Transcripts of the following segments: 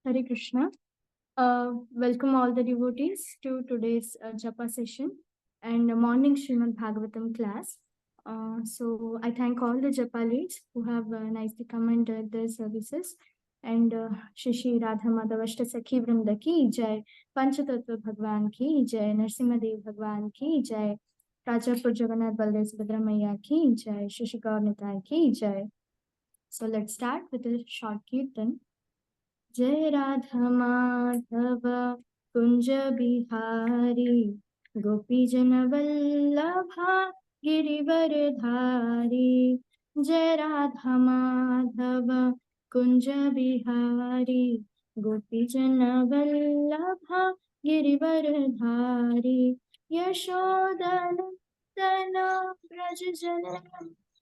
Hare Krishna. Welcome all the devotees to today's Japa session and morning Srimad Bhagavatam class. So I thank all the Japa leads who have nicely commented their services. And Shishi Radha Madhavashta Sakhi Vrinda ki jai, Panchatattva Bhagwan ki jai, Narsimhadev Bhagwan ki jai, Rajapur Jagannath Baldev Subhadramaya ki jai, Shishi Gaur Nitai ki jai. So let's start with a short kirtan. जय राधा माधव कुंज बिहारी गोपी जन वल्लभा गिरिवर धारी जय राधा माधव कुंज बिहारी गोपी जन वल्लभा गिरिवर धारी यशोदन तना ब्रज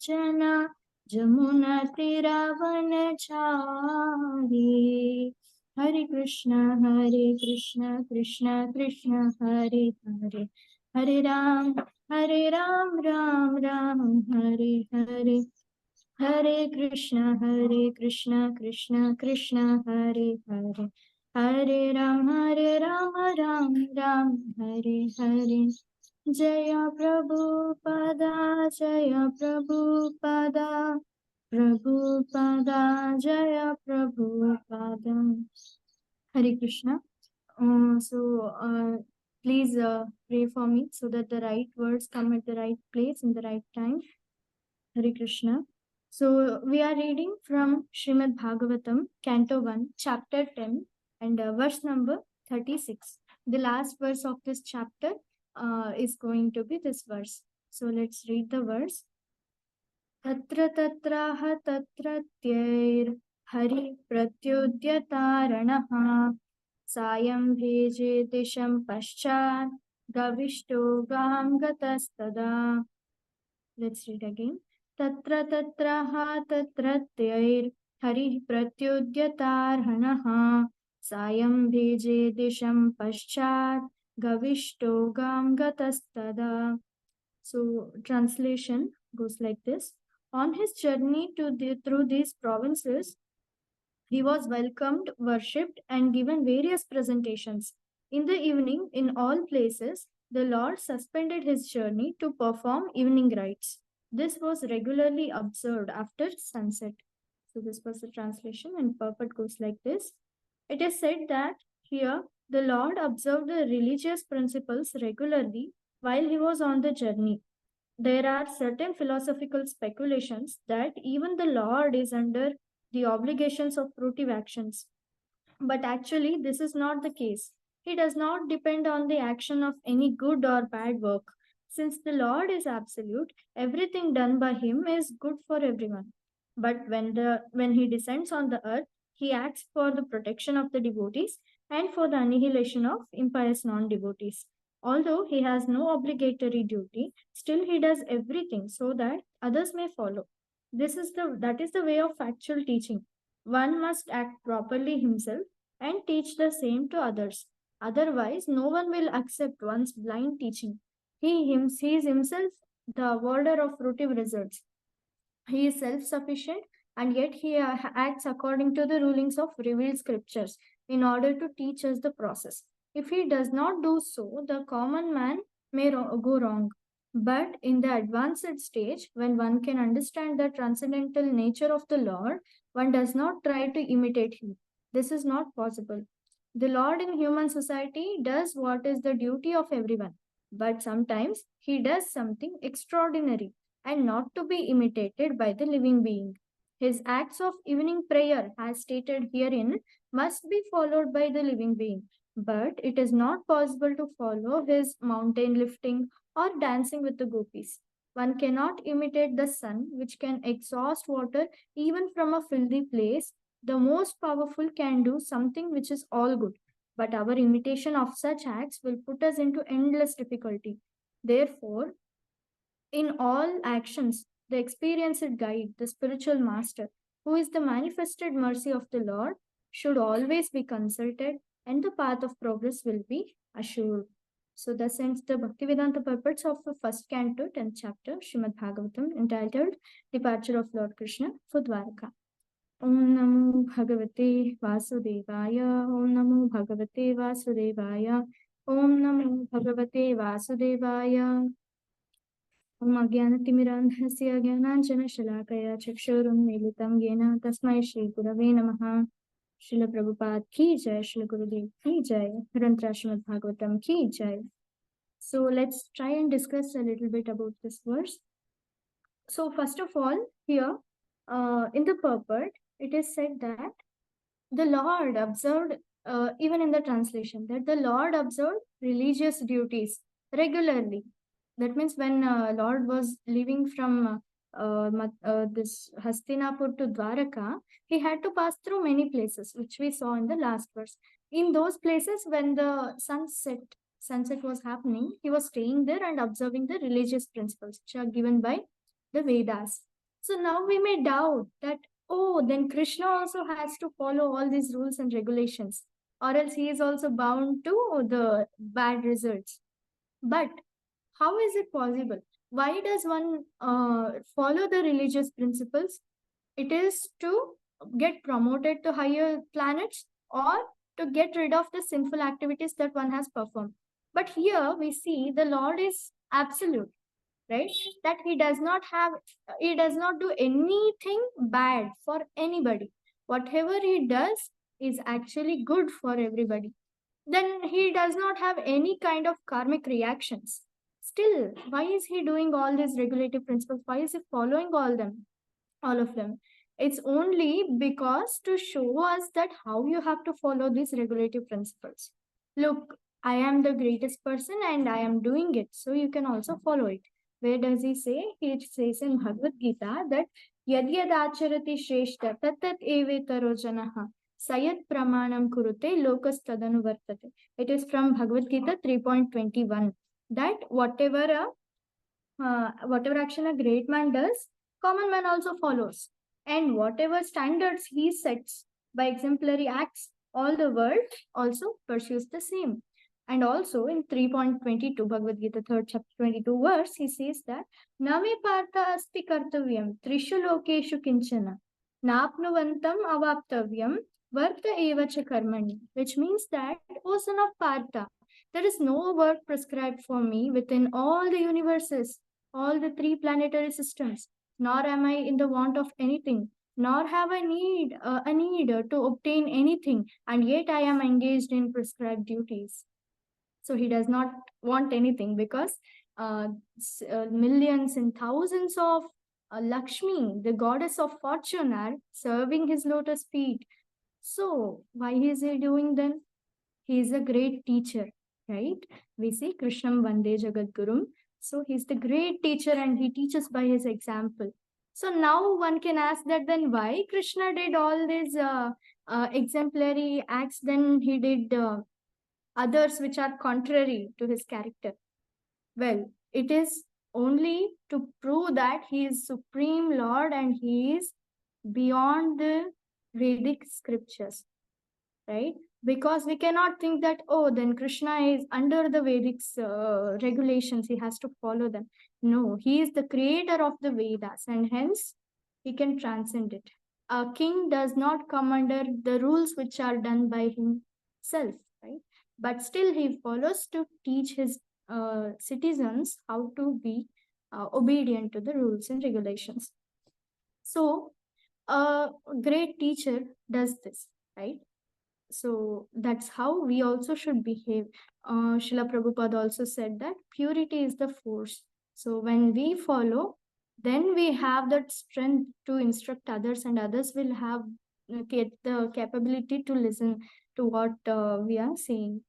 जना जमुना तीरावन चारी हरे कृष्णा कृष्ण कृष्ण हरे हरे हरे राम राम राम हरे हरे हरे कृष्ण कृष्ण कृष्ण हरे हरे हरे राम राम राम हरे हरे जय प्रभुपदा प्रभुपदा जय Prabhupada Hare Krishna. Please pray for me so that the right words come at the right place in the right time. Hare Krishna. So we are reading from Srimad Bhagavatam, Canto 1, Chapter 10 and verse number 36. The last verse of this chapter is going to be this verse. So let's read the verse. Tatra tatraha tatratyayr hari pratyudyataranah sayam bheje disham paschat gavishto gam gatastada. Let's read again. Tatra tatraha tatratyayr hari pratyudyataranah sayam bheje disham paschat gavishto gam gatastada. So translation goes like this. On his journey through these provinces, he was welcomed, worshipped, and given various presentations. In the evening, in all places, the Lord suspended his journey to perform evening rites. This was regularly observed after sunset. So this was the translation, and purport goes like this. It is said that here the Lord observed the religious principles regularly while he was on the journey. There are certain philosophical speculations that even the Lord is under the obligations of fruitive actions. But actually, this is not the case. He does not depend on the action of any good or bad work. Since the Lord is absolute, everything done by him is good for everyone. But when he descends on the earth, he acts for the protection of the devotees and for the annihilation of impious non-devotees. Although he has no obligatory duty, still he does everything so that others may follow. That is the way of factual teaching. One must act properly himself and teach the same to others. Otherwise, no one will accept one's blind teaching. He is himself the awarder of fruitive results. He is self-sufficient and yet he acts according to the rulings of revealed scriptures in order to teach us the process. If he does not do so, the common man may go wrong. But in the advanced stage, when one can understand the transcendental nature of the Lord, one does not try to imitate him. This is not possible. The Lord in human society does what is the duty of everyone, but sometimes he does something extraordinary and not to be imitated by the living being. His acts of evening prayer, as stated herein, must be followed by the living being, but it is not possible to follow his mountain lifting or dancing with the gopis. One cannot imitate the sun, which can exhaust water even from a filthy place. The most powerful can do something which is all good, but our imitation of such acts will put us into endless difficulty. Therefore, in all actions, the experienced guide, the spiritual master, who is the manifested mercy of the Lord, should always be consulted, and the path of progress will be assured. So thus ends the Bhaktivedanta purports of the first canto, 10th chapter, Srimad Bhagavatam, entitled Departure of Lord Krishna for Dwarka. Om Namo Bhagavate Vasudevaya. Om Namo Bhagavate Vasudevaya. Om Namo Bhagavate Vasudevaya. Om Agyanatimirandhasya Gyananjana Chakshurunmilitam Yena Tasmai Shri Gurave Namaha. Srila Prabhupada ki jai, Srila Gurudev ki jai, Granth Srimad Bhagavatam ki jai. So let's try and discuss a little bit about this verse. So first of all, here in the purport, it is said that the Lord observed, even in the translation, that the Lord observed religious duties regularly. That means when Lord was leaving from this Hastinapur to Dwaraka, he had to pass through many places, which we saw in the last verse. In those places, when the sunset was happening, he was staying there and observing the religious principles which are given by the Vedas. So now we may doubt that, oh, then Krishna also has to follow all these rules and regulations, or else he is also bound to the bad results. But how is it possible? Why does one follow the religious principles? It is to get promoted to higher planets or to get rid of the sinful activities that one has performed. But here we see the Lord is absolute, right? That he does not do anything bad for anybody. Whatever he does is actually good for everybody. Then he does not have any kind of karmic reactions. Still, why is he doing all these regulative principles? Why is he following all of them? It's only because to show us that how you have to follow these regulative principles. Look, I am the greatest person and I am doing it, so you can also follow it. Where does he say? He says in Bhagavad Gita that yad yad acharati shreshta tat tat evetaro janaha sayat pramanam kurute lokas tadanu vartate. It is from Bhagavad Gita 3.21 that whatever action a great man does, common man also follows. And whatever standards he sets by exemplary acts, all the world also pursues the same. And also in 3.22, Bhagavad Gita, 3rd chapter 22 verse, he says that Name partha asti kartavyam trishu lokeshu kinchana napnuvantam avaptavyam varta evacha karmani, which means that, O son of Partha, there is no work prescribed for me within all the universes, all the three planetary systems, nor am I in the want of anything, nor have I a need to obtain anything, and yet I am engaged in prescribed duties. So he does not want anything because millions and thousands of Lakshmi, the goddess of fortune, are serving his lotus feet. So why is he doing then? He is a great teacher, right? We see Krishnam Vande Jagadgurum. So he's the great teacher and he teaches by his example. So now one can ask that then why Krishna did all these exemplary acts, then he did others which are contrary to his character. Well, it is only to prove that he is Supreme Lord and he is beyond the Vedic scriptures, right? Because we cannot think that, oh, then Krishna is under the Vedic regulations, he has to follow them. No, he is the creator of the Vedas and hence he can transcend it. A king does not come under the rules which are done by himself, right? But still he follows to teach his citizens how to be obedient to the rules and regulations. So a great teacher does this, right? So that's how we also should behave. Srila Prabhupada also said that purity is the force. So when we follow, then we have that strength to instruct others, and others will have get the capability to listen to what we are saying.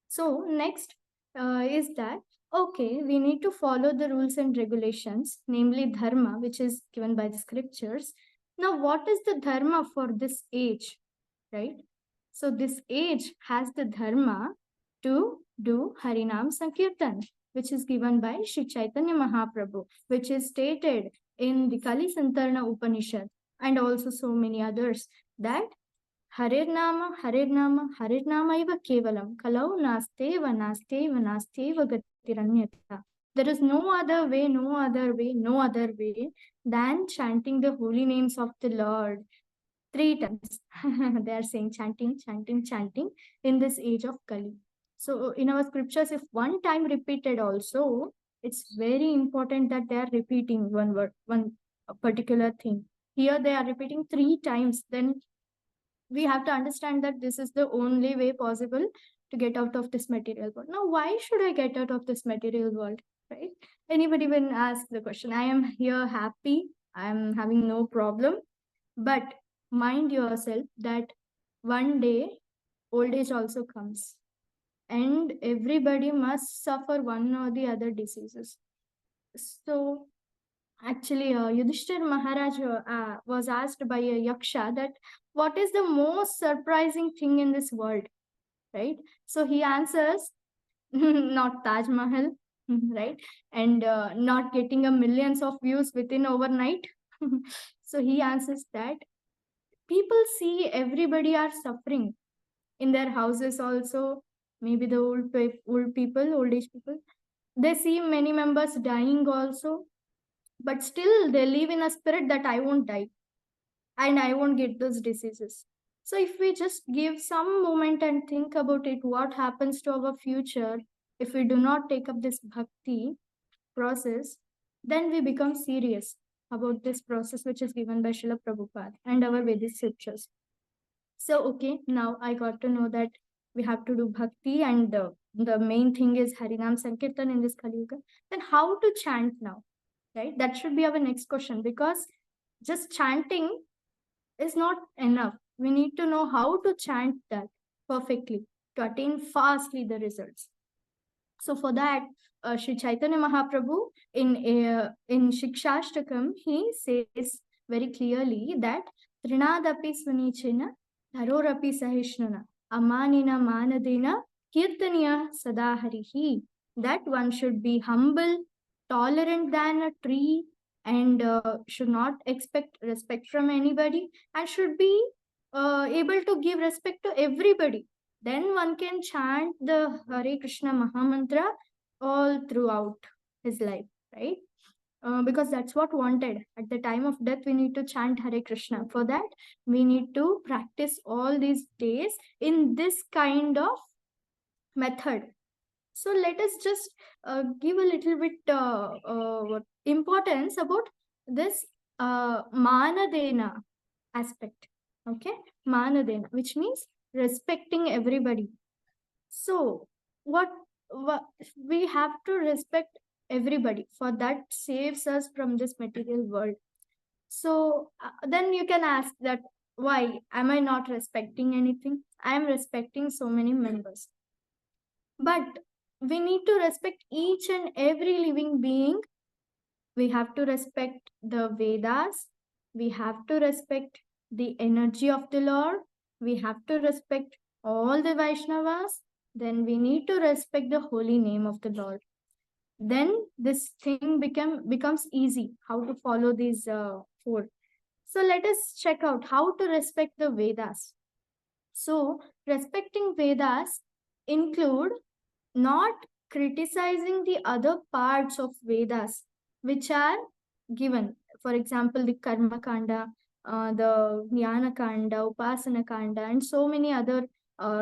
So next is that, okay, we need to follow the rules and regulations, namely dharma, which is given by the scriptures. Now, what is the dharma for this age, right? So this age has the dharma to do Harinam Sankirtan, which is given by Sri Chaitanya Mahaprabhu, which is stated in the Kali Santarna Upanishad and also so many others, that Harirnama, Harirnama, Harirnamaiva Kevalam, Kalau Nasteva, Nasteva, Nasteva Gatiranyata. There is no other way, no other way, no other way than chanting the holy names of the Lord. 3 times. They are saying chanting, chanting, chanting in this age of Kali. So in our scriptures, if one time repeated also, it's very important that they are repeating one word, one particular thing. Here they are repeating 3 times. Then we have to understand that this is the only way possible to get out of this material world. Now, why should I get out of this material world? Right? Anybody will ask the question. I am here happy. I am having no problem. But mind yourself that one day old age also comes, and everybody must suffer one or the other diseases. So actually, Yudhishthir Maharaj was asked by a yaksha that what is the most surprising thing in this world, right? So he answers, not Taj Mahal, right? And not getting a millions of views within overnight. So he answers that people see everybody are suffering in their houses also. Maybe the old age people, they see many members dying also, but still they live in a spirit that I won't die and I won't get those diseases. So if we just give some moment and think about it, what happens to our future if we do not take up this bhakti process, then we become serious about this process which is given by Srila Prabhupada and our Vedic scriptures. So okay, now I got to know that we have to do bhakti, and the main thing is Harinam Sankirtan in this Kali Yuga. Then how to chant now? Right? That should be our next question, because just chanting is not enough. We need to know how to chant that perfectly to attain fastly the results. So for that, Sri Chaitanya Mahaprabhu in Shikshashtakam, he says very clearly that Trinadapi Swanichena Dharorapi Sahishnuna Amanina Manadena Kirtaniya Sadaharihi. That one should be humble, tolerant than a tree, and should not expect respect from anybody, and should be able to give respect to everybody. Then one can chant the Hare Krishna Mahamantra all throughout his life, right? Because that's what wanted. At the time of death, we need to chant Hare Krishna. For that, we need to practice all these days in this kind of method. So let us just give a little bit importance about this Manadena aspect. Okay, Manadena, which means respecting everybody. So what we have to respect everybody. For that saves us from this material world. So then you can ask that, why am I not respecting anything? I am respecting so many members. But we need to respect each and every living being. We have to respect the Vedas. We have to respect the energy of the Lord. We have to respect all the Vaishnavas. Then we need to respect the holy name of the Lord. Then this thing becomes easy how to follow these four. So let us check out how to respect the Vedas. So respecting Vedas include not criticizing the other parts of Vedas which are given. For example, the Karma Kanda, the Jnana Kanda, Upasana Kanda, and so many other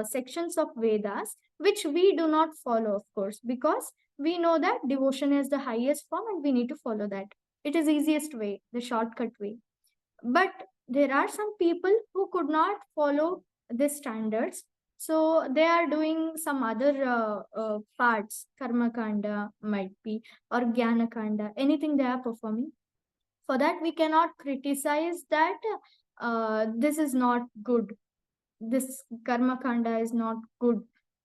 sections of Vedas which we do not follow, of course, because we know that devotion is the highest form and we need to follow that. It is easiest way, the shortcut way. But there are some people who could not follow the standards, so they are doing some other parts, Karma Kanda might be, or Jnana Kanda, anything they are performing. For that, we cannot criticize that this is not good, this Karma Kanda is not good,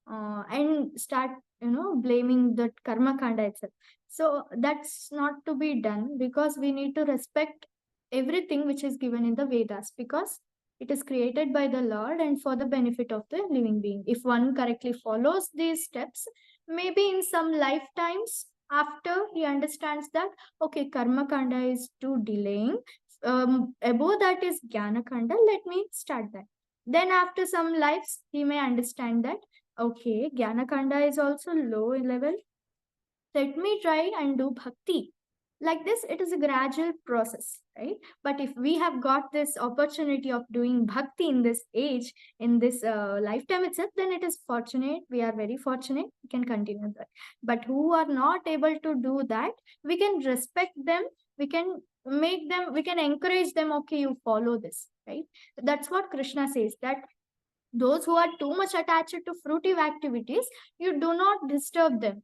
and start blaming that Karma Kanda itself. So that's not to be done, because we need to respect everything which is given in the Vedas, because it is created by the Lord and for the benefit of the living being. If one correctly follows these steps, maybe in some lifetimes after he understands that, okay, Karma Kanda is too delaying, above that is Jnana Kanda, let me start that. Then after some lives, he may understand that, okay, Jnana Kanda is also low level. Let me try and do bhakti. Like this, it is a gradual process, right? But if we have got this opportunity of doing bhakti in this age, in this lifetime itself, then it is fortunate. We are very fortunate. We can continue that. But who are not able to do that, we can respect them. We can make them, we can encourage them. Okay, you follow this, right? That's what Krishna says, that those who are too much attached to fruitive activities, you do not disturb them,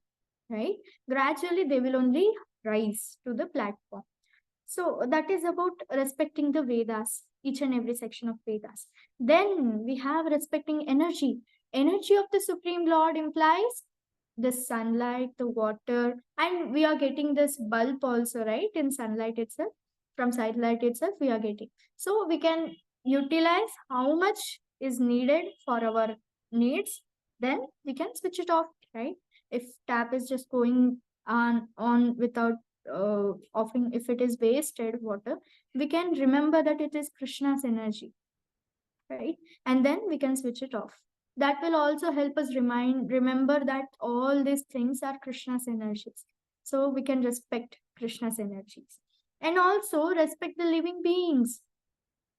right? Gradually they will only rise to the platform. So that is about respecting the Vedas, each and every section of Vedas. Then we have respecting energy. Energy of the Supreme Lord implies the sunlight, the water, and we are getting this bulb also, right? In sunlight itself, from sunlight itself, we are getting. So we can utilize how much is needed for our needs, then we can switch it off, right? If tap is just going on without offering, if it is wasted water, we can remember that it is Krishna's energy, right? And then we can switch it off. That will also help us remember that all these things are Krishna's energies. So we can respect Krishna's energies. And also respect the living beings.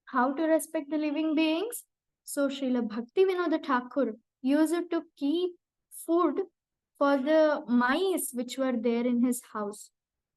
How to respect the living beings? So Srila Bhakti Vinod Thakur used to keep food for the mice which were there in his house,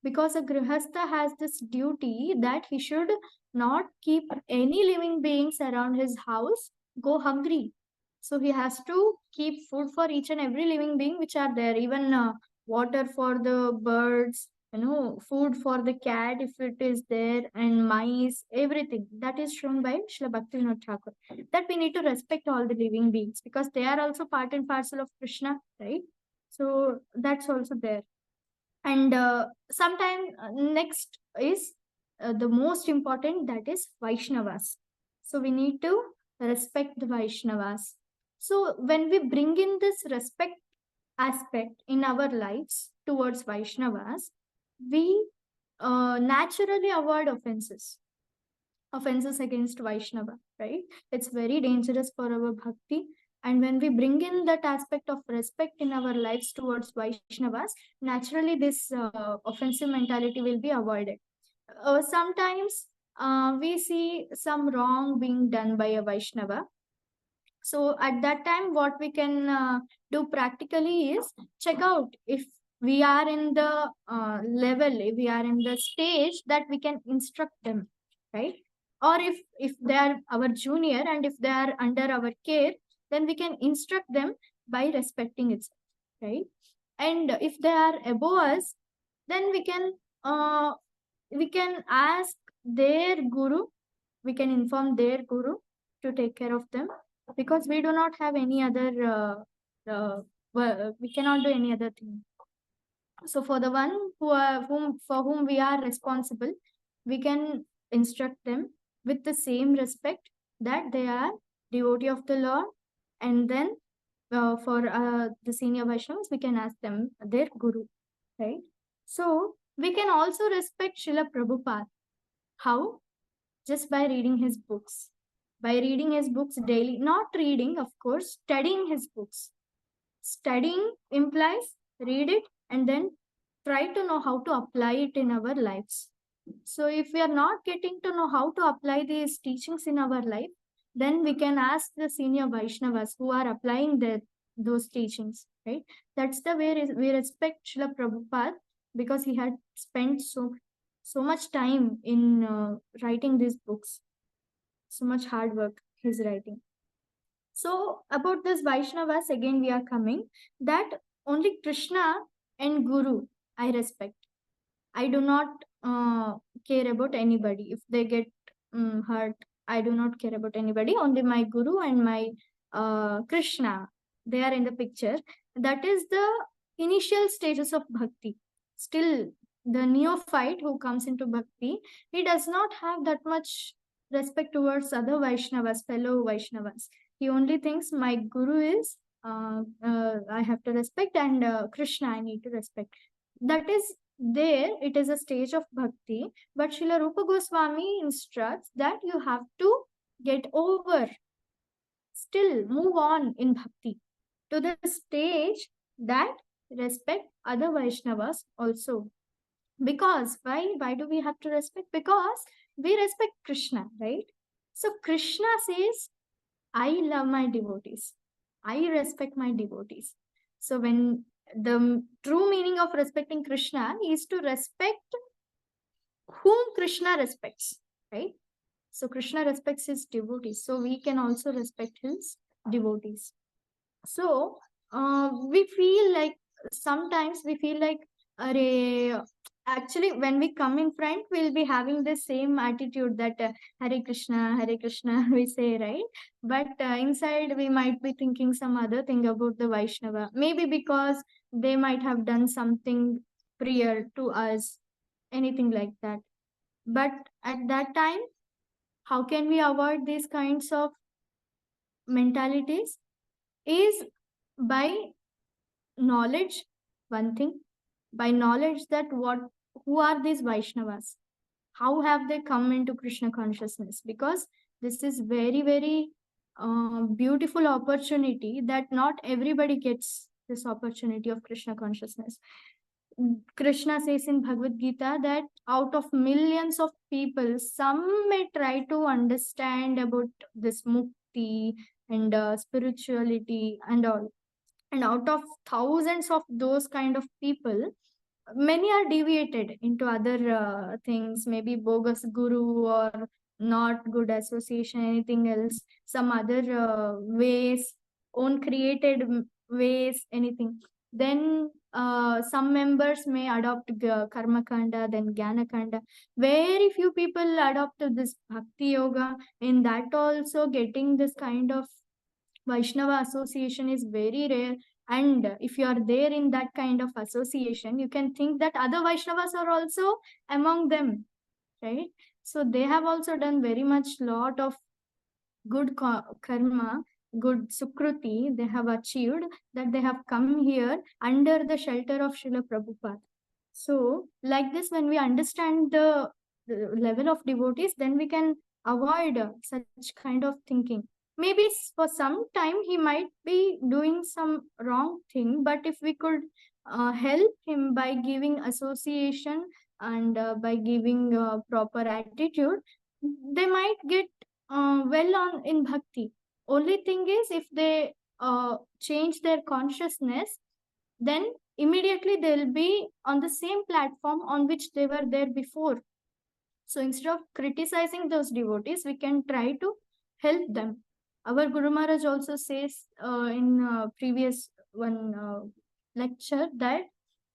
because a grihastha has this duty that he should not keep any living beings around his house go hungry. So he has to keep food for each and every living being which are there, even water for the birds, food for the cat if it is there, and mice, everything. That is shown by Srila Bhaktivinoda Thakur, that we need to respect all the living beings because they are also part and parcel of Krishna, right? So that's also there. And sometime next is the most important, that is Vaishnavas. So we need to respect the Vaishnavas. So when we bring in this respect aspect in our lives towards Vaishnavas, we naturally avoid offenses against Vaishnava, right? It's very dangerous for our bhakti. And when we bring in that aspect of respect in our lives towards Vaishnavas, naturally this offensive mentality will be avoided. Sometimes we see some wrong being done by a Vaishnava. So at that time, what we can do practically is check out if we are in the level, if we are in the stage that we can instruct them, right? Or if they are our junior and if they are under our care, then we can instruct them by respecting it, right? And if they are above us, then uh, we can ask their guru, we can inform their guru to take care of them, because we do not have any other we cannot do any other thing. So for the one for whom we are responsible, we can instruct them with the same respect that they are devotee of the Lord. And then for the senior Vaishnavas, we can ask them their guru, right? So we can also respect Srila Prabhupada. How? Just by reading his books. By reading his books daily, not reading, of course, studying his books. Studying implies read it and then try to know how to apply it in our lives. So if we are not getting to know how to apply these teachings in our life, then we can ask the senior Vaishnavas who are applying those teachings, right? That's the way we respect Srila Prabhupada, because he had spent so much time in writing these books, so much hard work he's writing. So about this Vaishnavas, again we are coming, that only Krishna and Guru I respect. I do not care about anybody. If they get hurt, I do not care about anybody. Only my Guru and my Krishna, they are in the picture. That is the initial stages of bhakti. Still, the neophyte who comes into bhakti, he does not have that much respect towards other Vaishnavas, fellow Vaishnavas. He only thinks my Guru is I have to respect, and Krishna I need to respect. That is there, it is a stage of bhakti, but Srila Rupa Goswami instructs that you have to get over, still move on in bhakti to the stage that respect other Vaishnavas also. Because why do we have to respect? Because we respect Krishna, right? So Krishna says, I love my devotees, I respect my devotees. So when the true meaning of respecting Krishna is to respect whom Krishna respects, right? So Krishna respects his devotees, so we can also respect his devotees. So we feel like, sometimes we feel like, Arey, actually when we come in front we'll be having the same attitude that Hare Krishna we say, right? But inside we might be thinking some other thing about the Vaishnava, maybe because they might have done something prior to us, anything like that. But at that time, how can we avoid these kinds of mentalities? Is by knowledge, one thing, by knowledge that what, who are these Vaishnavas, how have they come into Krishna consciousness? Because this is very very beautiful opportunity that not everybody gets, this opportunity of Krishna consciousness. Krishna says in Bhagavad Gita that out of millions of people, some may try to understand about this mukti and spirituality and all. And out of thousands of those kind of people, many are deviated into other things, maybe bogus guru or not good association, anything else, some other ways, own created ways, anything. Then some members may adopt karma kanda, then jnana kanda. Very few people adopt this bhakti yoga. In that also, getting this kind of Vaishnava association is very rare. And if you are there in that kind of association, you can think that other Vaishnavas are also among them, right? So they have also done very much lot of good karma, good sukruti they have achieved, that they have come here under the shelter of Srila Prabhupada. So, like this, when we understand the level of devotees, then we can avoid such kind of thinking. Maybe for some time he might be doing some wrong thing, but if we could help him by giving association and by giving proper attitude, they might get well on in bhakti. Only thing is, if they change their consciousness, then immediately they'll be on the same platform on which they were there before. So instead of criticizing those devotees, we can try to help them. Our Guru Maharaj also says in previous one lecture that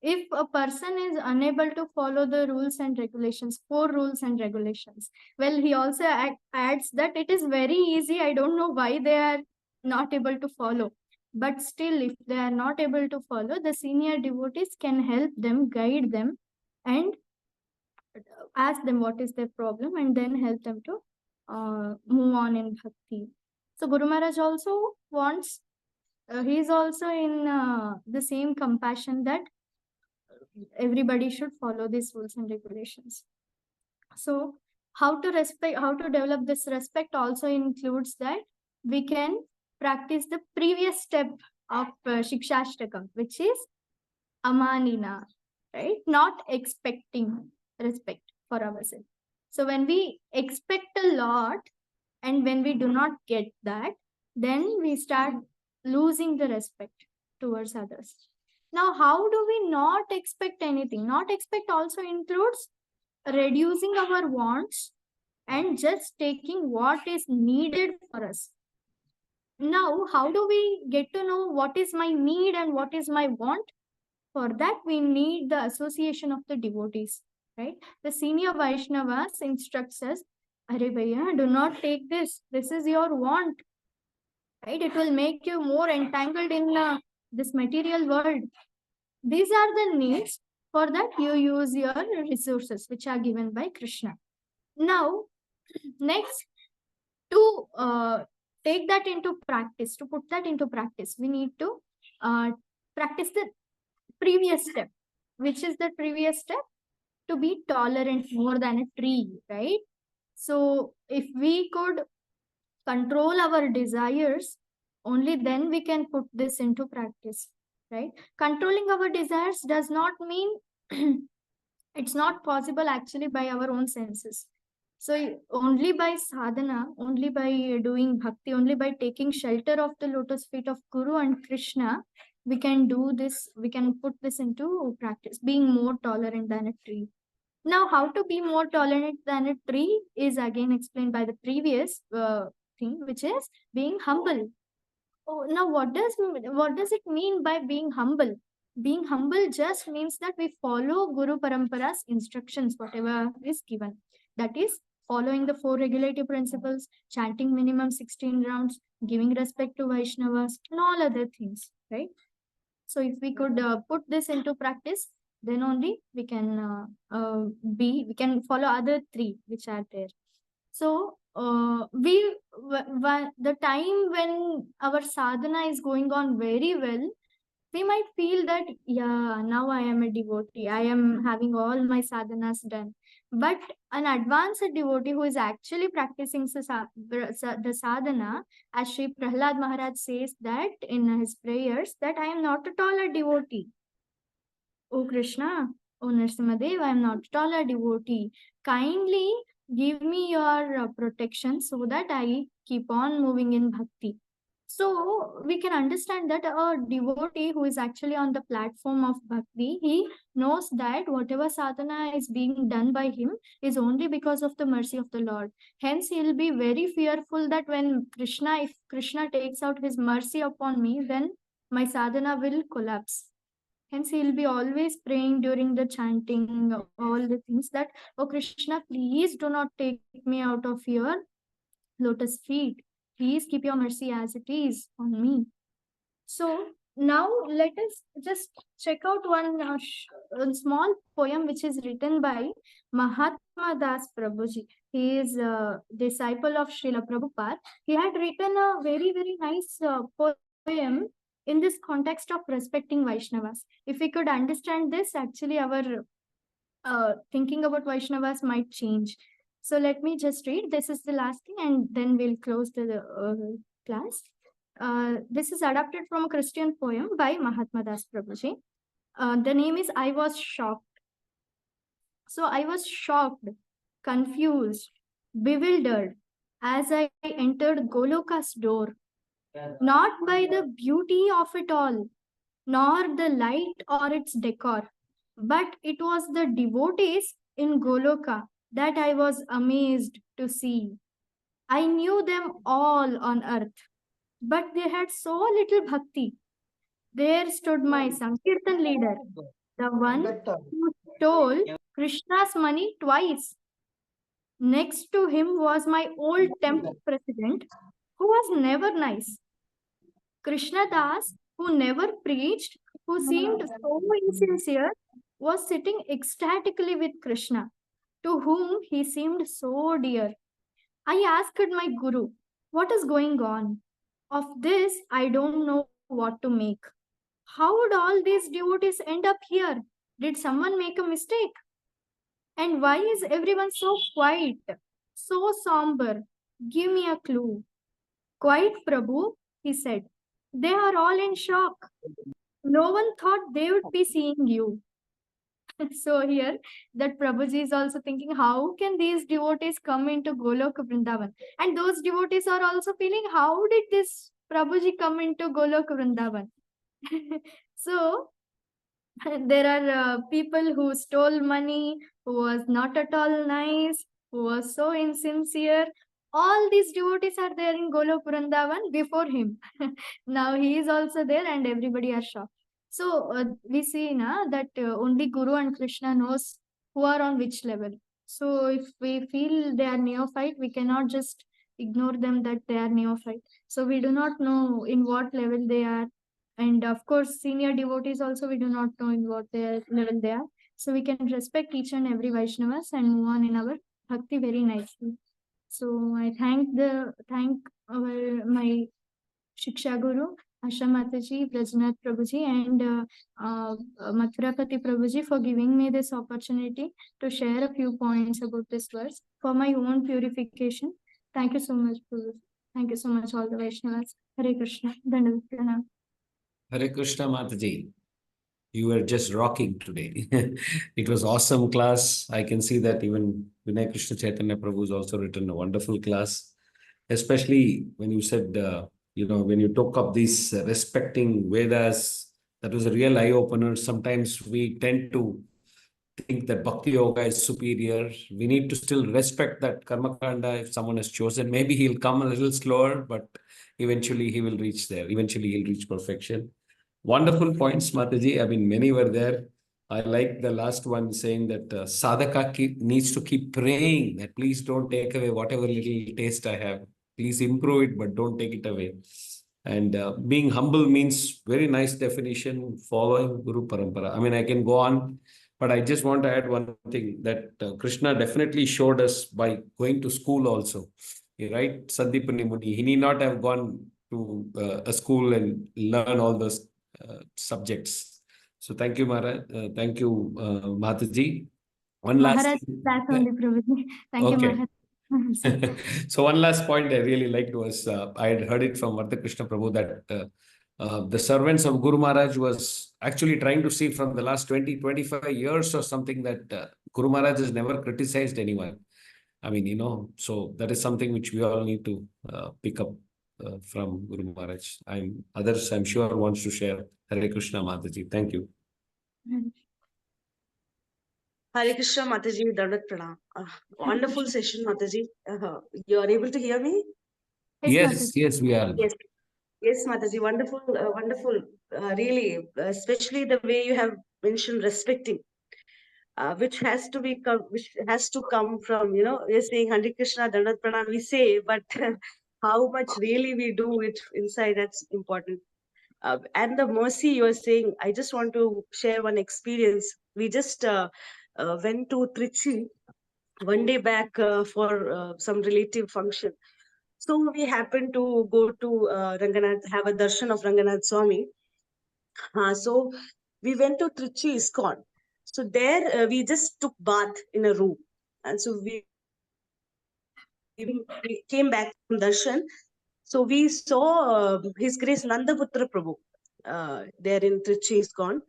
if a person is unable to follow the rules and regulations, 4 rules and regulations, well, he also adds that it is very easy. I don't know why they are not able to follow. But still, if they are not able to follow, the senior devotees can help them, guide them, and ask them what is their problem, and then help them to move on in bhakti. So Guru Maharaj also wants, he is also in the same compassion that everybody should follow these rules and regulations. So how to respect, how to develop this respect also includes that we can practice the previous step of Shikshashtakam, which is amanina, right? Not expecting respect for ourselves. So when we expect a lot and when we do not get that, then we start losing the respect towards others. Now, how do we not expect anything? Not expect also includes reducing our wants and just taking what is needed for us. Now, how do we get to know what is my need and what is my want? For that, we need the association of the devotees, right? The senior Vaishnavas instructs us, Are Bhaiya, do not take this. This is your want, right? It will make you more entangled in this material world. These are the needs. For that, you use your resources, which are given by Krishna. Now, next, to take that into practice, to put that into practice, we need to practice the previous step. Which is the previous step? To be tolerant more than a tree, right? So if we could control our desires, only then we can put this into practice, right? Controlling our desires does not mean It's not possible actually by our own senses. So only by sadhana, only by doing bhakti, only by taking shelter of the lotus feet of Guru and Krishna, we can do this, we can put this into practice, being more tolerant than a tree. Now, how to be more tolerant than a tree is again explained by the previous thing, which is being humble. Oh, now what does it mean by being humble? Being humble just means that we follow Guru Parampara's instructions, whatever is given. That is following the four regulative principles, chanting minimum 16 rounds, giving respect to Vaishnavas, and all other things, right? So if we could put this into practice, then only we can we can follow other three which are there. So the time when our sadhana is going on very well, we might feel that, yeah, now I am a devotee, I am having all my sadhanas done. But an advanced devotee who is actually practicing the sadhana, as Sri Prahlad Maharaj says that in his prayers, that I am not at all a devotee. O Krishna, O Nrsimhadev, I am not at all a devotee. Kindly give me your protection so that I keep on moving in bhakti. So we can understand that a devotee who is actually on the platform of bhakti, he knows that whatever sadhana is being done by him is only because of the mercy of the Lord. Hence, he will be very fearful that when if Krishna takes out his mercy upon me, then my sadhana will collapse. Hence, he'll be always praying during the chanting, all the things that, oh Krishna, please do not take me out of your lotus feet. Please keep your mercy as it is on me. So now let us just check out one small poem which is written by Mahatma Das Prabhuji. He is a disciple of Srila Prabhupada. He had written a very nice poem in this context of respecting Vaishnavas. If we could understand this, actually our thinking about Vaishnavas might change. So let me just read. This is the last thing, and then we'll close the class. This is adapted from a Christian poem by Mahatma Das Prabhuji. The name is I Was Shocked. So I was shocked, confused, bewildered as I entered Goloka's door, not by the beauty of it all, nor the light or its decor, but it was the devotees in Goloka that I was amazed to see. I knew them all on earth, but they had so little bhakti. There stood my Sankirtan leader, the one who stole Krishna's money twice. Next to him was my old temple president, who was never nice. Krishna Das, who never preached, who seemed so insincere, was sitting ecstatically with Krishna, to whom he seemed so dear. I asked my Guru, what is going on? Of this, I don't know what to make. How would all these devotees end up here? Did someone make a mistake? And why is everyone so quiet, so somber? Give me a clue. Quiet, Prabhu, he said. They are all in shock. No one thought they would be seeing you. So here, that Prabhuji is also thinking, how can these devotees come into Golok Vrindavan? And those devotees are also feeling, how did this Prabhuji come into Golok Vrindavan? So there are people who stole money, who was not at all nice, who was so insincere. All these devotees are there in Golok Vrindavan before him. Now he is also there and everybody are shocked. So we see that only Guru and Krishna knows who are on which level. So if we feel they are neophyte, we cannot just ignore them that they are neophyte. So we do not know in what level they are. And of course, senior devotees also, we do not know in what their level they are. So we can respect each and every Vaishnavas and move on in our bhakti very nicely. So I thank my Shiksha Guru, Asha Mataji, Brajnath Prabhuji, and Mathurapati Prabhuji for giving me this opportunity to share a few points about this verse for my own purification. Thank you so much, Prabhu. Thank you so much, all the Vaishnavas. Hare Krishna. Dandavat Pranam. Hare Krishna, Mataji. You were just rocking today. It was awesome class. I can see that even Vinay Krishna Chaitanya Prabhu has also written a wonderful class, especially when you said, when you took up these respecting Vedas, that was a real eye opener. Sometimes we tend to think that Bhakti Yoga is superior. We need to still respect that Karma Kanda if someone has chosen. Maybe he'll come a little slower, but eventually he will reach there. Eventually he'll reach perfection. Wonderful points, Mataji. I mean, many were there. I like the last one saying that sadhaka needs to keep praying that please don't take away whatever little taste I have. Please improve it, but don't take it away. And being humble means very nice definition, following Guru Parampara. I mean, I can go on, but I just want to add one thing that Krishna definitely showed us by going to school also. Right? Sandipani Muni, he need not have gone to a school and learn all those subjects. So thank you, Maharaj. Thank you, Mataji. One last Maharaj, that's only Prabhuji. Thank you, okay. Maharaj. So one last point I really liked was I had heard it from Vardha Krishna Prabhu that the servants of Guru Maharaj was actually trying to see from the last 20-25 years or something that Guru Maharaj has never criticized anyone. I mean, so that is something which we all need to pick up from Guru Maharaj. Others, I'm sure, wants to share. Hare Krishna, Mataji. Thank you. Hare Krishna, Mataji, Dandat Pranam. Wonderful session, Mataji. You are able to hear me? Yes, yes, we are. Yes, Mataji, wonderful, wonderful. Really, especially the way you have mentioned respecting, which has to come from, we're saying Hare Krishna, Dandat Pranam, we say, but how much really we do it inside, that's important. And the mercy you are saying, I just want to share one experience. We just went to Trichy one day back for some relative function. So we happened to go to Ranganath, have a darshan of Ranganath Swami. So we went to Trichy ISKCON. So there we just took bath in a room. And so we came back from darshan. So we saw His Grace Nandaputra Prabhu there in Trichy ISKCON.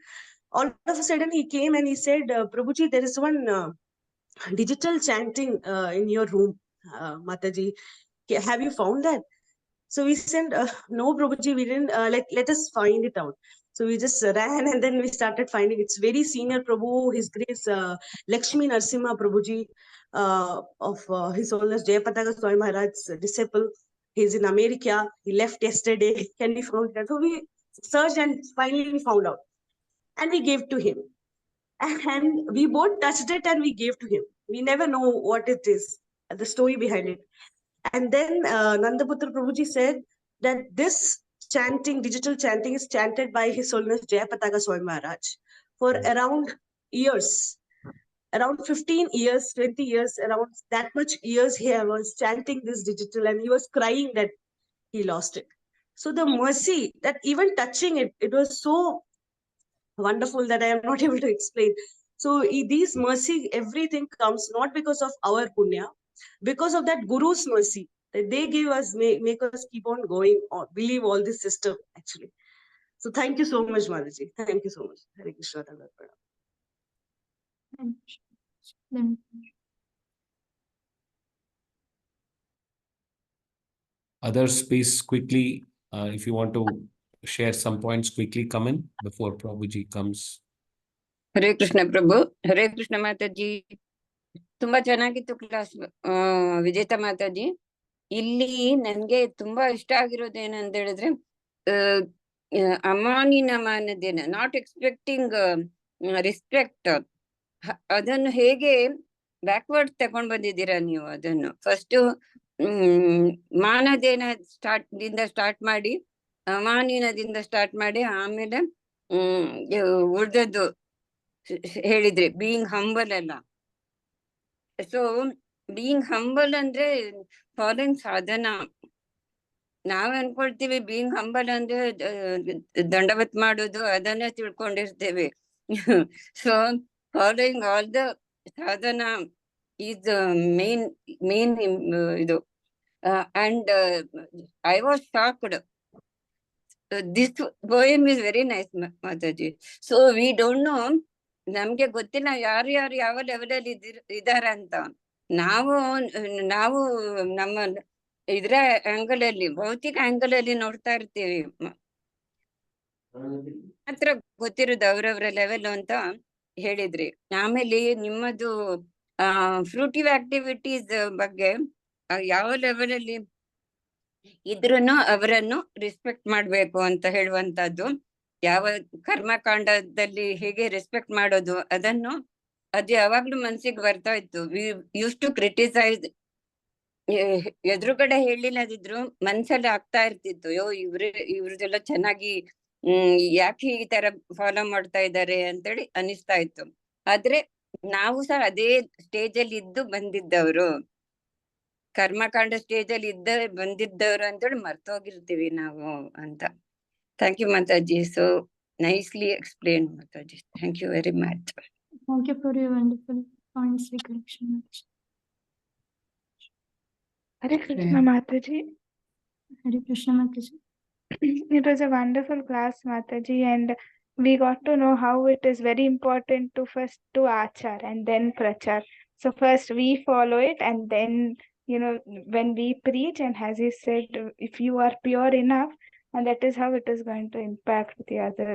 All of a sudden he came and he said, Prabhuji, there is one digital chanting in your room, Mataji. Have you found that? So we said, no, Prabhuji, we didn't. Let us find it out. So we just ran and then we started finding. It's very senior Prabhu, His Grace Lakshmi Narsimha Prabhuji of His Holiness Jayapataga Swami Maharaj's disciple. He's in America. He left yesterday. Can we find that? So we searched and finally we found out. And we gave to him. And we both touched it and we gave to him. We never know what it is, the story behind it. And then Nandaputra Prabhuji said that this chanting, digital chanting, is chanted by His Holiness Jayapataga Swami Maharaj for around years. Around 15 years, 20 years, around that much years he was chanting this digital and he was crying that he lost it. So the mercy that even touching it, it was so wonderful that I am not able to explain. So these mercy, everything comes not because of our punya, because of that Guru's mercy that they give us, make us keep on going on, believe all this system actually. So thank you so much, Mataji. Thank you so much. Hare Krishna. Others, please quickly, if you want to share some points, quickly come in before Prabhuji comes. Hare Krishna Prabhu, Hare Krishna Mataji. ತುಂಬಾ ಚೆನ್ನಾಗಿತ್ತು class ವಿಜೇತ ಮಾತಾಜಿ. ಇಲ್ಲಿ ನನ್ಗೆ ತುಂಬಾ ಇಷ್ಟ ಆಗಿರೋದು ಏನಂತ ಹೇಳಿದ್ರೆ ಅಮಾನಿನ ಮಾನದೇನ, ನಾಟ್ ಎಕ್ಸ್ಪೆಕ್ಟಿಂಗ್ ರೆಸ್ಪೆಕ್ಟ್, ಅದನ್ನು ಹೇಗೆ ಬ್ಯಾಕ್ವರ್ಡ್ ತಗೊಂಡ್ ಬಂದಿದ್ದೀರಾ ನೀವು. ಅದನ್ನು ಫಸ್ಟ್ ಮಾನದೇನ ಸ್ಟಾರ್ಟ್ ಮಾಡಿ, ಅಮಾನಿನದಿಂದ ಸ್ಟಾರ್ಟ್ ಮಾಡಿ, ಆಮೇಲೆ ಉಳ್ದದ್ದು ಹೇಳಿದ್ರಿ, ಬೀಯಿಂಗ್ ಹಂಬಲ್ ಅಲ್ಲ. ಸೊ ಬೀಯಿಂಗ್ ಹಂಬಲ್ ಅಂದ್ರೆ ಫಾಲೋಯಿಂಗ್ ಸಾಧನ. ನಾವ್ ಅನ್ಕೊಳ್ತೀವಿ ಬೀಯಿಂಗ್ ಹಂಬಲ್ ಅಂದ್ರೆ ದಂಡವತ್ ಮಾಡೋದು, ಅದನ್ನೇ ತಿಳ್ಕೊಂಡಿರ್ತೇವೆ. ಸೊ ಫಾಲೋಯಿಂಗ್ ಆಲ್ ದ ಸಾಧನ ಈಸ್ ಮೇನ್ ಇದು. And I was shocked. this poem is very nice, Mataji. So we don't know, ನಮ್ಗೆ ಗೊತ್ತಿಲ್ಲ ಯಾರು ಯಾವ ಲೆವೆಲ್ ಅಲ್ಲಿ ಇದಾರ ಅಂತ. ನಾವು ನಮ್ಮ ಇದ್ರ ಆಂಗಲ್ ಅಲ್ಲಿ, ಭೌತಿಕ ಆಂಗಲ್ ಅಲ್ಲಿ ನೋಡ್ತಾ ಇರ್ತೀವಿ. ಮಾತ್ರ ಗೊತ್ತಿರೋದು ಅವ್ರವ್ರ ಲೆವೆಲ್ ಅಂತ ಹೇಳಿದ್ರಿ. ಆಮೇಲೆ ನಿಮ್ಮದು ಫ್ರೂಟಿವ್ ಆಕ್ಟಿವಿಟೀಸ್ ಬಗ್ಗೆ ಯಾವ ಲೆವೆಲ್ ಅಲ್ಲಿ ಇದ್ರೂನು ಅವರನ್ನು ರೆಸ್ಪೆಕ್ಟ್ ಮಾಡ್ಬೇಕು ಅಂತ ಹೇಳುವಂತದ್ದು, ಯಾವ ಕರ್ಮಕಾಂಡದಲ್ಲಿ ಹೇಗೆ ರೆಸ್ಪೆಕ್ಟ್ ಮಾಡೋದು ಅದನ್ನು ಅದು ಯಾವಾಗ್ಲೂ ಮನ್ಸಿಗೆ ಬರ್ತಾ ಇತ್ತು. ವಿ ಯೂಸ್ ಟು ಕ್ರಿಟಿಸೈಸ್, ಎದುರುಗಡೆ ಹೇಳಿಲ್ಲದಿದ್ರು ಮನ್ಸಲ್ಲಿ ಆಗ್ತಾ ಇರ್ತಿತ್ತು, ಇವ್ರದೆಲ್ಲ ಚೆನ್ನಾಗಿ ಯಾಕೆ ಈ ತರ ಫಾಲೋ ಮಾಡ್ತಾ ಇದ್ದಾರೆ ಅಂತೇಳಿ ಅನಿಸ್ತಾ ಇತ್ತು. ಆದ್ರೆ ನಾವು ಸಹ ಅದೇ ಸ್ಟೇಜ್ ಅಲ್ಲಿ ಇದ್ದು ಬಂದಿದ್ದವರು, ಕರ್ಮಕಾಂಡ ಸ್ಟೇಜ್ ಅಲ್ಲಿ ಬಂದಿದ್ದವರು ಅಂತೇಳಿ ಮರ್ತೋಗಿರ್ತೀವಿ ನಾವು ಅಂತ. Thank you Mataji, so nicely explain Mataji. Thank you very much. Thank you for your wonderful points, recollection. Hare Krishna Mataji. Hare Krishna Mataji. It was a wonderful class, Mataji, and we got to know how it is very important to first do achar and then prachar. So first we follow it, and then, you know, when we preach, and as he said, if you are pure enough, and that is how it is going to impact the other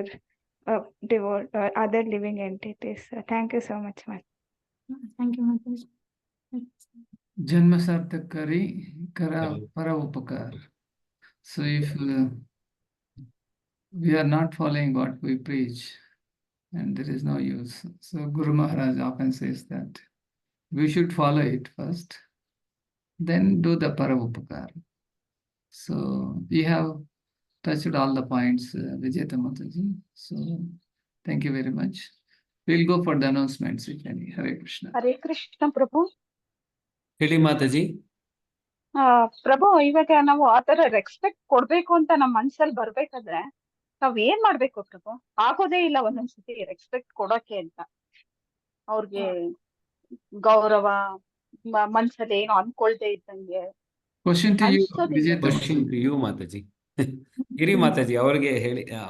other living entities. Thank you so much, Mataji. Thank you, Mataji. जन्म सार्थक करी करा para upakar. So if we are not following what we preach, and there is no use. So Guru Maharaj often says that we should follow it first, then do the para upakar. So we have touched all the points, Vijetha Mataji. So thank you very much. We'll go for the announcements, if any. Hare Krishna. ಹರೇ ಕೃಷ್ಣ ಪ್ರಭು. ಹೇಳಿ ಮಾತಾಜಿ. ಪ್ರಭು, ಇವಾಗ ನಾವು ಆತರ respect ಕೊಡ್ಬೇಕು ಅಂತ ನಮ್ ಮನ್ಸಲ್ಲಿ ಬರ್ಬೇಕಾದ್ರೆ ನಾವ್ ಏನ್ ಮಾಡ್ಬೇಕು ಪ್ರಭು? ಆಗೋದೇ ಇಲ್ಲ ಒಂದೊಂದ್ಸತಿ ರೆಸ್ಪೆಕ್ಟ್ ಕೊಡೋಕೆ ಅಂತ. ಅವ್ರಿಗೆ ಗೌರವ ಮನ್ಸಲ್ಲಿ ಏನು ಅನ್ಕೊಳ್ದೆ ಇದ್ದಂಗೆ Question to you, ಅನ್ಸೋದಿಲ್ಲ. Vijetha. Question to you Mataji. ಇರಿ ಮಾತಾಜಿ,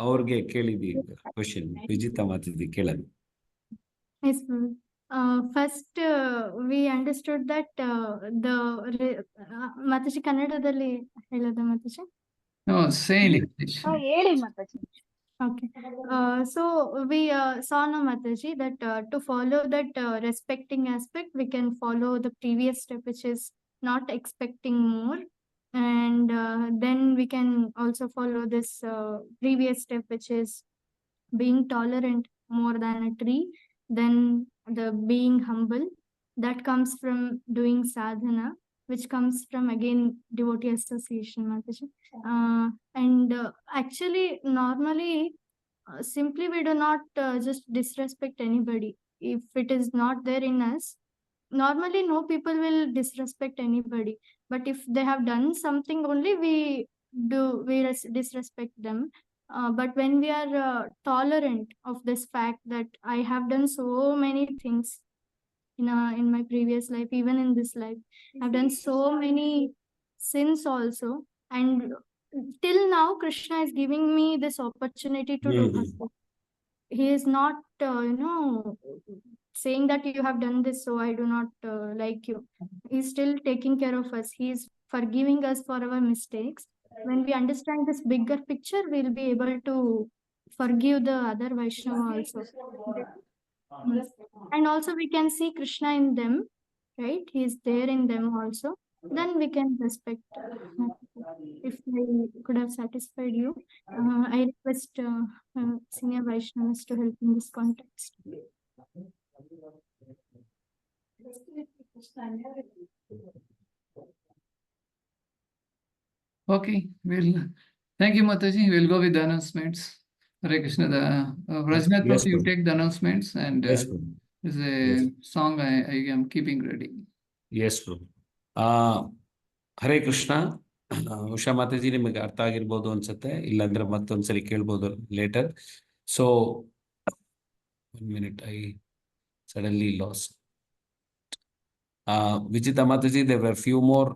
ಅವ್ರಿಗೆ ಕೇಳಿದಿ ಕ್ವಶನ್. ವಿಜಿತಾ ಮಾತಾಜಿ ಕೇಳೋದು. Yes, Prabhu. First, we understood that Mataji ಕನ್ನಡದಲ್ಲಿ ಹೇಳೋದ Mataji? No, say in English. ಹೇಳಿ Mataji. Okay. So we saw now, Mataji, that to follow that respecting aspect, we can follow the previous step, which is not expecting more. And then we can also follow this previous step, which is being tolerant more than a tree. Then the being humble, that comes from doing sadhana, which comes from again devotee association, Mataji. And actually, normally, simply we do not just disrespect anybody. If it is not there in us, normally no people will disrespect anybody. But if they have done something, only we disrespect them. But when we are tolerant of this fact that I have done so many things in my previous life, even in this life, I've done so many sins also, and till now Krishna is giving me this opportunity to do good. He is not saying that you have done this, so I do not like you. He's still taking care of us. He is forgiving us for our mistakes. When we understand this bigger picture, we'll be able to forgive the other Vaishnava also. And also we can see Krishna in them, right? He is there in them also. Then we can respect. If I could have satisfied you, I request senior Vaishnavas to help in this context. Okay, thank you, Mataji. We'll go with the announcements. Hare Krishna. Rajnath, Yes, you Prabhu. take the announcements, and Yes, Prabhu. there's a Yes. song I am keeping ready. Yes, Prabhu. Hare Krishna. Usha Mataji, ನಿಮಗೆ ಅರ್ಥ ಆಗಿರ್ಬೋದು ಅನ್ಸುತ್ತೆ, ಇಲ್ಲಾಂದ್ರೆ ಮತ್ತೊಂದ್ಸರಿ ಕೇಳ್ಬೋದು litre. So 1 minute, I suddenly lost. Vijita Mataji, there were few more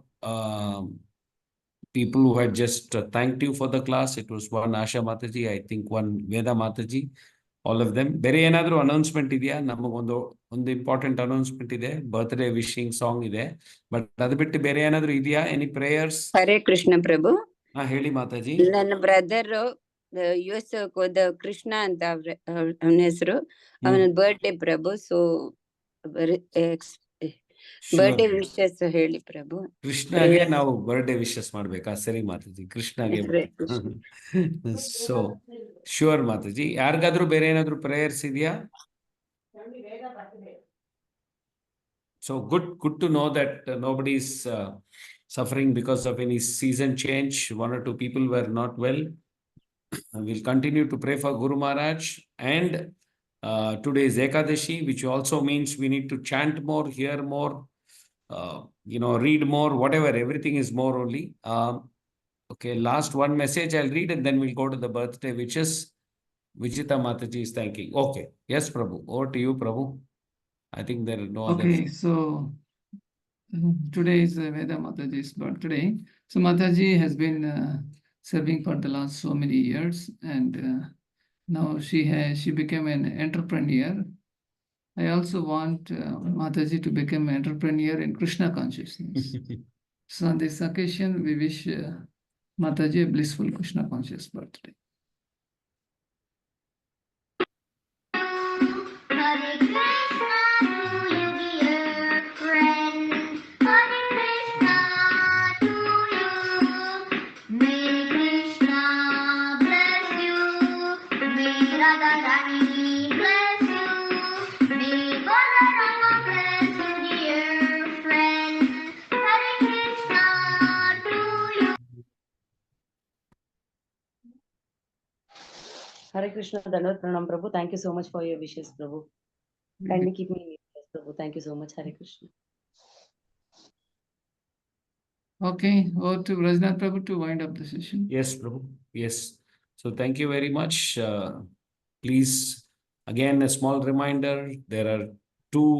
people who had just thanked you for the class. It was one Asha Mataji, I think one Veda Mataji, all of them. ಬೇರೆ ಏನಾದರೂ announcement ಇದೆಯಾ? ನಮಗೊಂದು important announcement ಇದೆ, birthday wishing song ಇದೆ. But ಅದು ಬಿಟ್ಟು ಬೇರೆ ಏನಾದರೂ ಇದೆಯಾ? Any prayers? ಹರೇ ಕೃಷ್ಣ ಪ್ರಭು. ಹಾ, ಹೇಳಿ ಮಾತಾಜಿ. ನನ್ನ ಬ್ರದರ್ US ಹೋದ ಕೃಷ್ಣ ಅಂತ ಅವನ ಹೆಸರು, ಅವನ ಬರ್ಡೇ ಪ್ರಭು. ಸೊ ಬರ್ಡೇ ವಿಶಸ್ ಹೇಳಿ ಪ್ರಭು. ಕೃಷ್ಣಗೆ ನಾವು ಬರ್ಡೇ ವಿಶಸ್ ಮಾಡ್ಬೇಕಾ? ಸರಿ ಮಾತಾಜಿ, ಕೃಷ್ಣಗೆ. ಸೊ ಶ್ಯೂರ್ ಮಾತಾಜಿ. ಯಾರಿಗಾದ್ರೂ ಬೇರೆ ಏನಾದ್ರು ಪ್ರೇಯರ್ಸ್ ಇದೆಯಾ? So good to know that nobody is suffering because of any season change. One or two people were not well. We'll continue to pray for Guru Maharaj. And today is Ekadashi, which also means we need to chant more, hear more, read more, whatever. Everything is more only. Okay, last one message I'll read and then we'll go to the birthday, which is Vijetha Mataji is thanking. Okay. Yes, Prabhu. Over to you, Prabhu. I think there are no other. Okay, so today is Veda Mataji's birthday. So Mataji has been serving for the last so many years, and now she became an entrepreneur. I also want Mataji to become an entrepreneur in Krishna consciousness. So on this occasion, we wish Mataji a blissful Krishna conscious birthday. Hare Krishna, Dandavat Pranam Prabhu. Thank you so much for your wishes, Prabhu. Kindly keep me in your prayers, Prabhu. Thank you so much. Hare Krishna. Okay, over to Rajnath Prabhu to wind up the session. Yes, Prabhu. Yes. So thank you very much. Please, again, a small reminder, there are two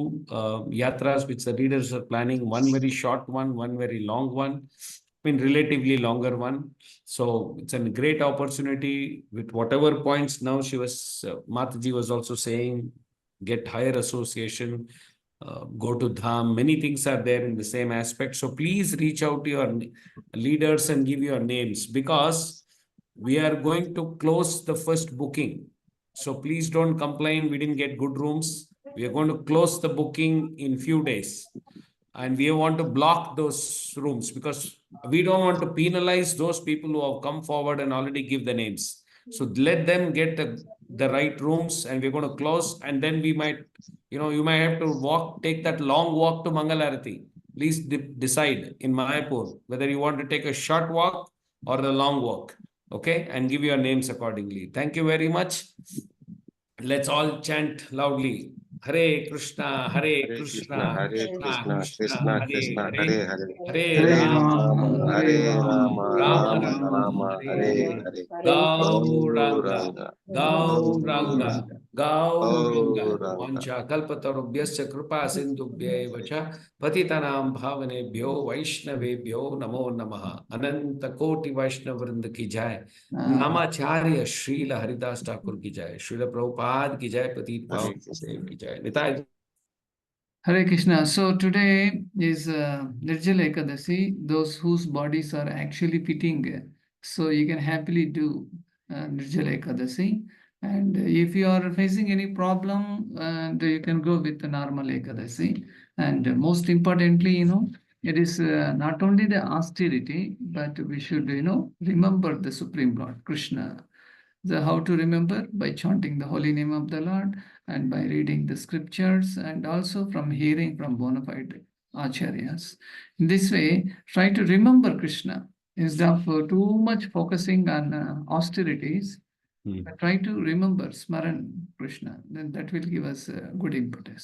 yatras which the leaders are planning, one very short one very long one. I mean, relatively longer one. So it's a great opportunity with whatever points now Mataji was also saying, get higher association, go to Dham. Many things are there in the same aspect. So please reach out to your leaders and give your names, because we are going to close the first booking. So please don't complain, we didn't get good rooms. We are going to close the booking in few days. And we want to block those rooms because we don't want to penalize those people who have come forward and already give the names. So let them get the right rooms, and we're going to close. And then we might, you might have to take that long walk to Mangalarati. Please decide in Mayapur whether you want to take a short walk or a long walk. Okay, and give your names accordingly. Thank you very much. Let's all chant loudly. Hare Krishna, Hare Krishna, Krishna Krishna, Hare Hare, Hare Rama, Hare Rama, Rama Rama, Hare Hare. Gauranga, Gauranga, Gauranga. Vancha kalpatarubhyasya kripa sindhubhyeva cha patitanam bhavanebhyo vaishnavebhyo namo namaha. Ananta koti Vaishnav vrinda ki jai. Namacharya Srila Haridas Thakur ki jai. Srila Prabhupada ki jai. Patit Pavan ki jai. Nitai. Hare Krishna. So today is Nirjala Ekadasi, those whose bodies are actually fitting. So you can happily do Nirjala Ekadasi. And if you are facing any problem, you can go with the normal Ekadasi. And most importantly, it is not only the austerity, but we should, remember the Supreme Lord, Krishna. How to remember? By chanting the holy name of the Lord and by reading the scriptures, and also from hearing from bona fide acharyas. In this way, try to remember Krishna instead of too much focusing on austerities. Try to remember Smaran Krishna. Then that will give us good impetus.